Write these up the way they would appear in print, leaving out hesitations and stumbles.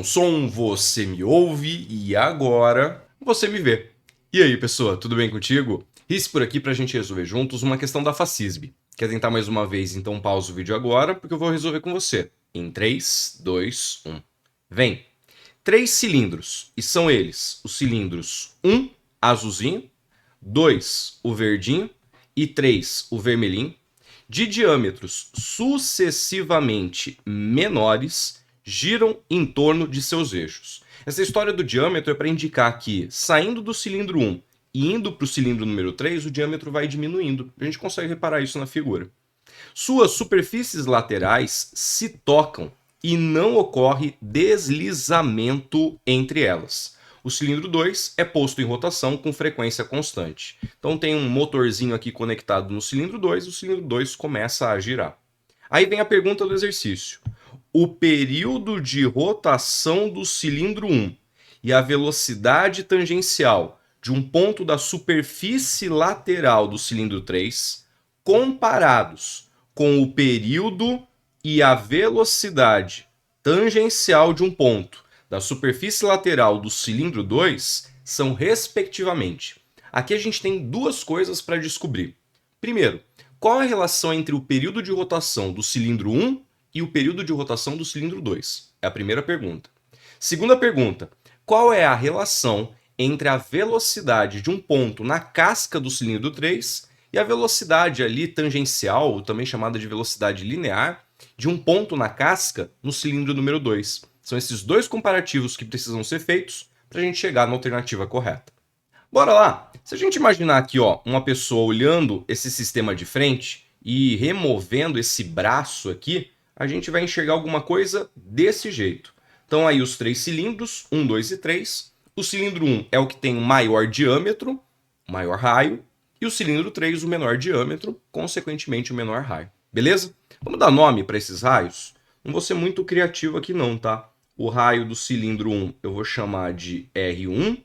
Som, você me ouve e agora você me vê. E aí, pessoa, tudo bem contigo? Rice por aqui pra gente resolver juntos uma questão da FACISB. Quer tentar mais uma vez? Então pausa o vídeo agora, porque eu vou resolver com você. Em 3, 2, 1. Vem! Três cilindros, e são eles os cilindros 1, azulzinho, 2, o verdinho, e 3, o vermelhinho, de diâmetros sucessivamente menores, giram em torno de seus eixos. Essa história do diâmetro é para indicar que, saindo do cilindro 1 e indo para o cilindro número 3, o diâmetro vai diminuindo. A gente consegue reparar isso na figura. Suas superfícies laterais se tocam e não ocorre deslizamento entre elas. O cilindro 2 é posto em rotação com frequência constante. Então tem um motorzinho aqui conectado no cilindro 2 e o cilindro 2 começa a girar. Aí vem a pergunta do exercício. O período de rotação do cilindro 1 e a velocidade tangencial de um ponto da superfície lateral do cilindro 3 comparados com o período e a velocidade tangencial de um ponto da superfície lateral do cilindro 2 são respectivamente. Aqui a gente tem duas coisas para descobrir. Primeiro, qual é a relação entre o período de rotação do cilindro 1 e o período de rotação do cilindro 2? É a primeira pergunta. Segunda pergunta, qual é a relação entre a velocidade de um ponto na casca do cilindro 3 e a velocidade ali tangencial, ou também chamada de velocidade linear, de um ponto na casca no cilindro número 2? São esses dois comparativos que precisam ser feitos para a gente chegar na alternativa correta. Bora lá! Se a gente imaginar aqui uma pessoa olhando esse sistema de frente e removendo esse braço aqui, a gente vai enxergar alguma coisa desse jeito. Então aí os três cilindros, 1, 2 e 3. O cilindro 1 é o que tem o maior diâmetro, maior raio, e o cilindro 3 o menor diâmetro, consequentemente o menor raio. Beleza? Vamos dar nome para esses raios? Não vou ser muito criativo aqui não, tá? O raio do cilindro 1 eu vou chamar de R1,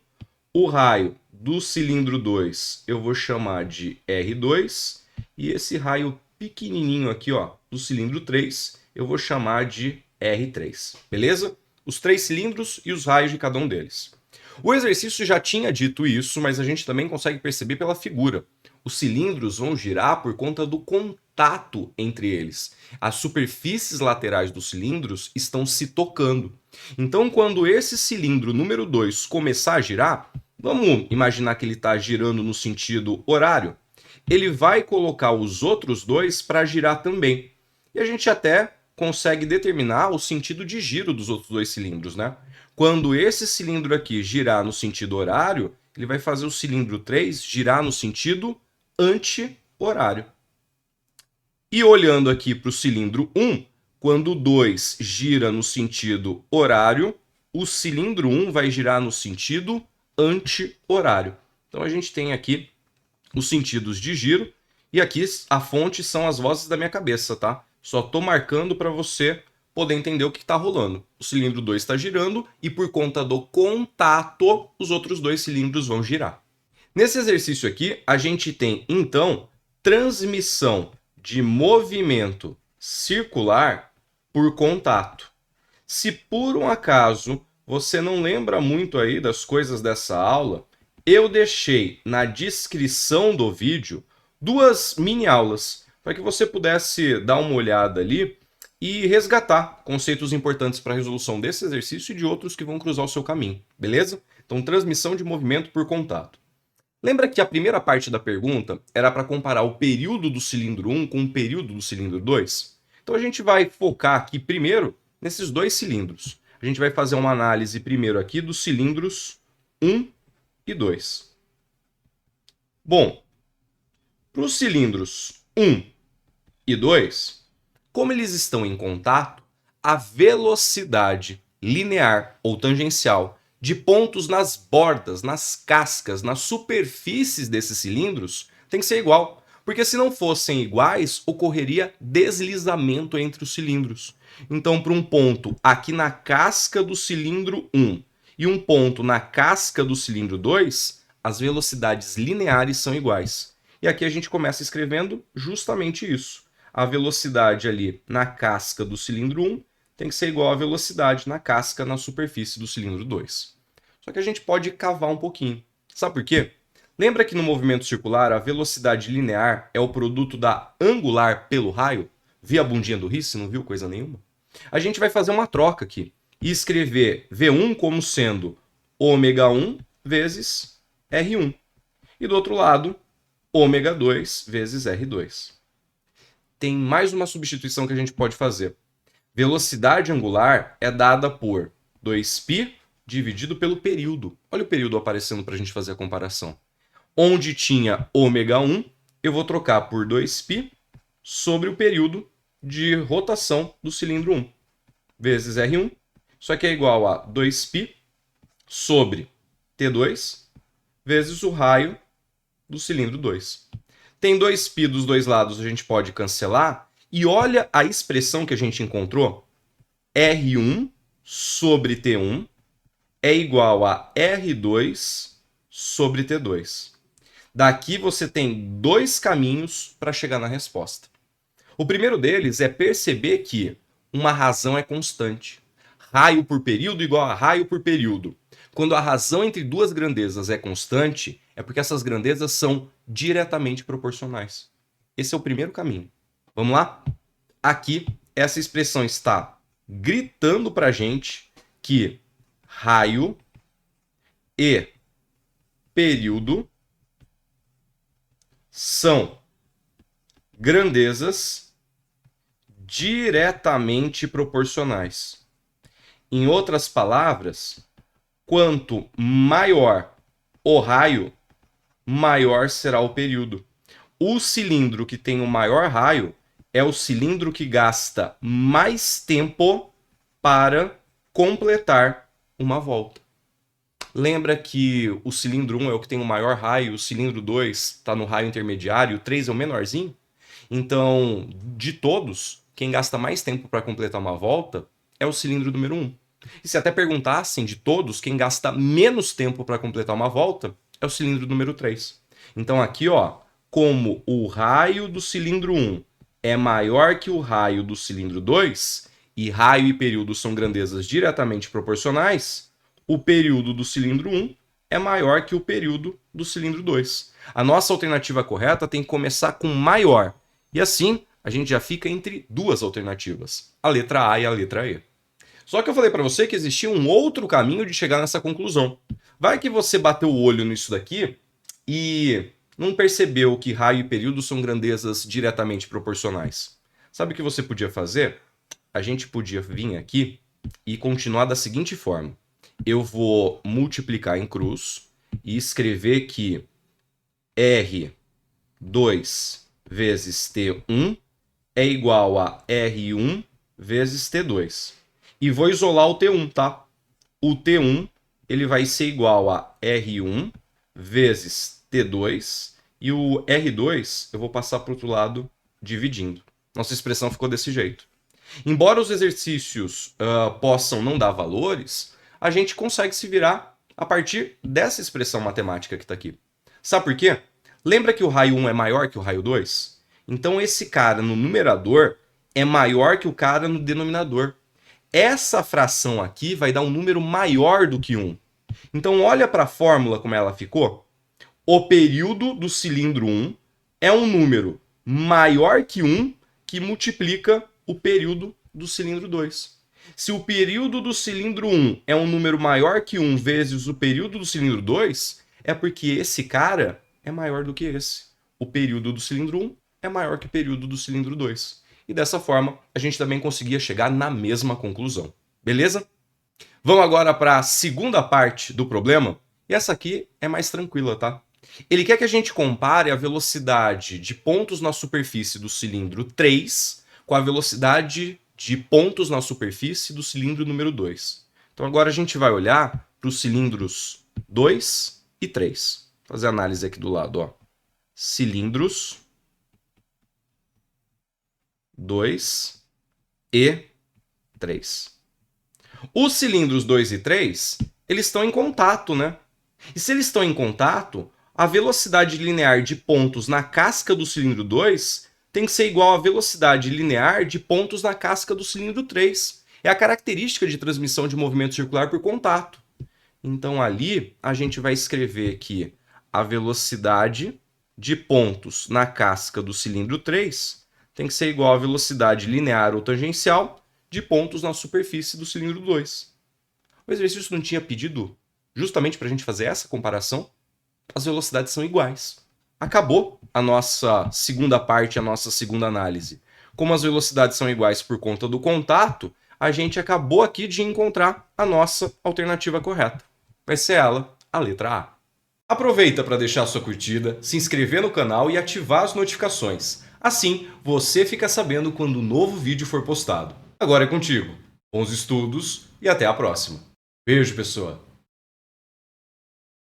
o raio do cilindro 2 eu vou chamar de R2, e esse raio pequenininho aqui, do cilindro 3, eu vou chamar de R3. Beleza? Os três cilindros e os raios de cada um deles. O exercício já tinha dito isso, mas a gente também consegue perceber pela figura. Os cilindros vão girar por conta do contato entre eles. As superfícies laterais dos cilindros estão se tocando. Então, quando esse cilindro número 2 começar a girar, vamos imaginar que ele está girando no sentido horário, ele vai colocar os outros dois para girar também. E a gente até consegue determinar o sentido de giro dos outros dois cilindros, né? Quando esse cilindro aqui girar no sentido horário, ele vai fazer o cilindro 3 girar no sentido anti-horário. E olhando aqui para o cilindro 1, quando o 2 gira no sentido horário, o cilindro 1 vai girar no sentido anti-horário. Então a gente tem aqui os sentidos de giro, e aqui a fonte são as vozes da minha cabeça, tá? Só estou marcando para você poder entender o que está rolando. O cilindro 2 está girando e por conta do contato, os outros dois cilindros vão girar. Nesse exercício aqui, a gente tem, então, transmissão de movimento circular por contato. Se por um acaso você não lembra muito aí das coisas dessa aula, eu deixei na descrição do vídeo duas mini aulas para que você pudesse dar uma olhada ali e resgatar conceitos importantes para a resolução desse exercício e de outros que vão cruzar o seu caminho, beleza? Então, transmissão de movimento por contato. Lembra que a primeira parte da pergunta era para comparar o período do cilindro 1 com o período do cilindro 2? Então a gente vai focar aqui primeiro nesses dois cilindros. A gente vai fazer uma análise primeiro aqui dos cilindros 1 e 2. Bom, para os cilindros 1 e 2, como eles estão em contato, a velocidade linear ou tangencial de pontos nas bordas, nas cascas, nas superfícies desses cilindros tem que ser igual. Porque se não fossem iguais, ocorreria deslizamento entre os cilindros. Então, para um ponto aqui na casca do cilindro 1 e um ponto na casca do cilindro 2, as velocidades lineares são iguais. E aqui a gente começa escrevendo justamente isso. A velocidade ali na casca do cilindro 1 tem que ser igual à velocidade na casca na superfície do cilindro 2. Só que a gente pode cavar um pouquinho. Sabe por quê? Lembra que no movimento circular a velocidade linear é o produto da angular pelo raio? Vi a bundinha do Rice, não viu coisa nenhuma? A gente vai fazer uma troca aqui e escrever V1 como sendo ômega 1 vezes R1. E do outro lado, ômega 2 vezes R2. Tem mais uma substituição que a gente pode fazer. Velocidade angular é dada por 2π dividido pelo período. Olha o período aparecendo para a gente fazer a comparação. Onde tinha ômega 1, eu vou trocar por 2π sobre o período de rotação do cilindro 1, vezes R1. Isso aqui é igual a 2π sobre T2 vezes o raio do cilindro 2. Tem 2π dos dois lados, a gente pode cancelar. E olha a expressão que a gente encontrou. R1 sobre T1 é igual a R2 sobre T2. Daqui você tem dois caminhos para chegar na resposta. O primeiro deles é perceber que uma razão é constante. Raio por período igual a raio por período. Quando a razão entre duas grandezas é constante, é porque essas grandezas são diretamente proporcionais. Esse é o primeiro caminho. Vamos lá? Aqui, essa expressão está gritando para a gente que raio e período são grandezas diretamente proporcionais. Em outras palavras, quanto maior o raio, maior será o período. O cilindro que tem o maior raio é o cilindro que gasta mais tempo para completar uma volta. Lembra que o cilindro 1 é o que tem o maior raio, o cilindro 2 está no raio intermediário, o 3 é o menorzinho? Então, de todos, quem gasta mais tempo para completar uma volta é o cilindro número 1. E se até perguntassem de todos, quem gasta menos tempo para completar uma volta é o cilindro número 3. Então aqui, ó, como o raio do cilindro 1 é maior que o raio do cilindro 2, e raio e período são grandezas diretamente proporcionais, o período do cilindro 1 é maior que o período do cilindro 2. A nossa alternativa correta tem que começar com maior. E assim, a gente já fica entre duas alternativas, a letra A e a letra E. Só que eu falei para você que existia um outro caminho de chegar nessa conclusão. Vai que você bateu o olho nisso daqui e não percebeu que raio e período são grandezas diretamente proporcionais. Sabe o que você podia fazer? A gente podia vir aqui e continuar da seguinte forma. Eu vou multiplicar em cruz e escrever que R2 vezes T1 é igual a R1 vezes T2. E vou isolar o T1, tá? O T1 ele vai ser igual a R1 vezes T2 e o R2 eu vou passar para o outro lado dividindo. Nossa expressão ficou desse jeito. Embora os exercícios possam não dar valores, a gente consegue se virar a partir dessa expressão matemática que está aqui. Sabe por quê? Lembra que o raio 1 é maior que o raio 2? Então esse cara no numerador é maior que o cara no denominador. Essa fração aqui vai dar um número maior do que 1. Então olha para a fórmula como ela ficou. O período do cilindro 1 é um número maior que 1 que multiplica o período do cilindro 2. Se o período do cilindro 1 é um número maior que 1 vezes o período do cilindro 2, é porque esse cara é maior do que esse. O período do cilindro 1 é maior que o período do cilindro 2. E dessa forma, a gente também conseguia chegar na mesma conclusão. Beleza? Vamos agora para a segunda parte do problema. E essa aqui é mais tranquila, tá? Ele quer que a gente compare a velocidade de pontos na superfície do cilindro 3 com a velocidade de pontos na superfície do cilindro número 2. Então agora a gente vai olhar para os cilindros 2 e 3. Vou fazer a análise aqui do lado, ó. Cilindros 2 e 3. Os cilindros 2 e 3, eles estão em contato, né? E se eles estão em contato, a velocidade linear de pontos na casca do cilindro 2 tem que ser igual à velocidade linear de pontos na casca do cilindro 3. é a característica de transmissão de movimento circular por contato. Então ali a gente vai escrever que a velocidade de pontos na casca do cilindro 3 tem que ser igual à velocidade linear ou tangencial de pontos na superfície do cilindro 2. O exercício não tinha pedido justamente para a gente fazer essa comparação? As velocidades são iguais. Acabou a nossa segunda parte, a nossa segunda análise. Como as velocidades são iguais por conta do contato, a gente acabou aqui de encontrar a nossa alternativa correta. Vai ser ela, a letra A. Aproveita para deixar sua curtida, se inscrever no canal e ativar as notificações. Assim, você fica sabendo quando um novo vídeo for postado. Agora é contigo. Bons estudos e até a próxima. Beijo, pessoa!